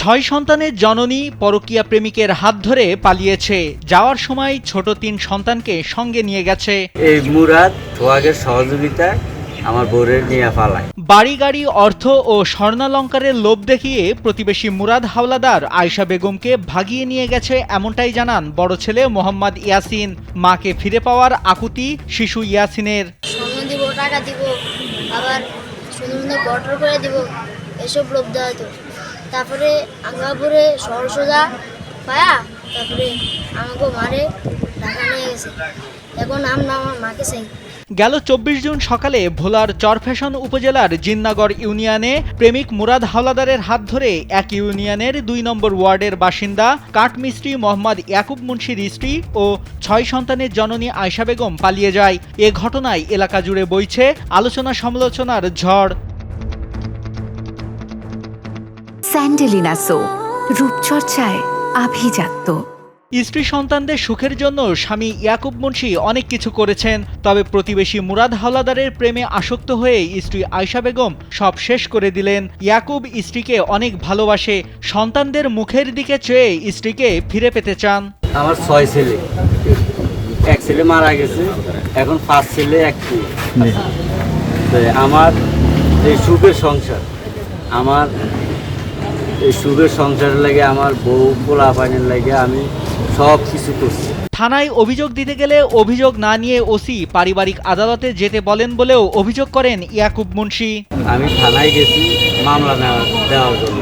6 সন্তানের জননী পরকীয়া প্রেমিকের হাত ধরে পালিয়েছে। যাওয়ার সময় ছোট 3 সন্তানকে সঙ্গে নিয়ে গেছে। এই মুরাদ সোহাগের সহযোগিতায় আমার বউরে নিয়ে পালায়। বাড়ি গাড়ি অর্থ ও স্বর্ণালংকারের লোভ দেখিয়ে প্রতিবেশী মুরাদ হাওলাদার আয়েশা বেগমকে ভাগিয়ে নিয়ে গেছে, এমনটাই জানান বড় ছেলে মোহাম্মদ ইয়াসিন। মাকে ফিরে পাওয়ার আকুতি শিশু ইয়াসিনের। স্বর্ণ দিব, টাকা দিব, আবার সুন্দর সুন্দর বটর করে দিব, এসব লোভ দেওয়া হতো। তারপরে আঙ্গাপুরে শহর সোজা পায়া, তারপরে আমাকে মারে ঢাকা নিয়ে গেছে। এখন আমরা আমার মাকে চাই। গেল 24 জুন সকালে ভোলার চরফ্যাশন উপজেলার জিন্নাগড় ইউনিয়নে প্রেমিক মুরাদ হাওলাদারের হাত ধরে এক ইউনিয়নের 2 নম্বর ওয়ার্ডের বাসিন্দা কাঠমিস্ত্রি মোহাম্মদ ইয়াকুব মুন্সির স্ত্রী ও 6 সন্তানের জননী আয়েশা বেগম পালিয়ে যায়। এ ঘটনায় এলাকা জুড়ে বইছে আলোচনা সমালোচনার ঝড়। স্যান্ডেলিনা সো, রূপচর্চায় আভিজাত্য। স্ত্রী সন্তানদের সুখের জন্য স্বামী ইয়াকুব মুন্সি অনেক কিছু করেছেন, তবে প্রতিবেশী মুরাদ হাওলাদারের প্রেমে আসক্ত হয়ে স্ত্রী আয়েশা বেগম সব শেষ করে দিলেন। ইয়াকুব স্ত্রীকে অনেক ভালোবাসে, সন্তানদের মুখের দিকে চেয়ে স্ত্রীকে ফিরে পেতে চান। আমার 6 ছেলে, এক ছেলে মারা গেছে, এখন 5 ছেলে, এক মেয়ে। তো আমার এই সুখের সংসার, আমার এই সুখের সংসারের লাগে আমার বউ পোলাপানের লাগে আমি সব কিছু করছি। থানায় অভিযোগ দিতে গেলে অভিযোগ না নিয়ে ওসি পারিবারিক আদালতে যেতে বলেন বলেও অভিযোগ করেন ইয়াকুব মুন্সি। আমি থানায় গেছি মামলা দেওয়ার জন্য।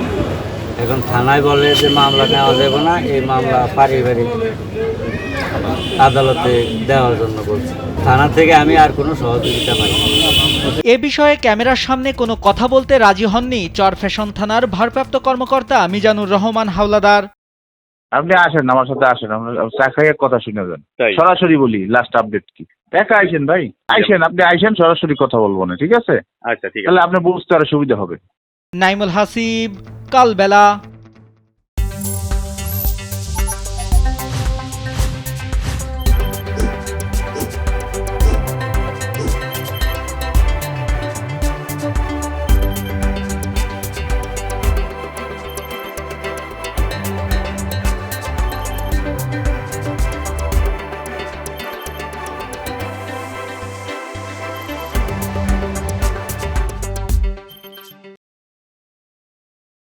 এখন থানায় বলে যে মামলা নেওয়া যাবে না, এই মামলা পারিবারিক আদালতে দেওয়ার জন্য বলছি। থানা থেকে আমি আর কোনো সহযোগিতা পাই। এ বিষয়ে ক্যামেরার সামনে কোনো কথা বলতে রাজি হননি চরফ্যাশন থানার ভারপ্রাপ্ত কর্মকর্তা মিজানুর রহমান হাওলাদার। আপনি আসেন, আমার সাথে আসেন, আমরা চা খাইয়ে কথা শুনে যান। সরাসরি বলি লাস্ট আপডেট কি। একা আইসেন ভাই, আইসেন, আপনি আইসেন, সরাসরি কথা বলবো না, ঠিক আছে? আচ্ছা, ঠিক আছে। তাহলে আপনি বুঝতে আরো সুবিধা হবে। নাইমুল হাসিব, কালবেলা।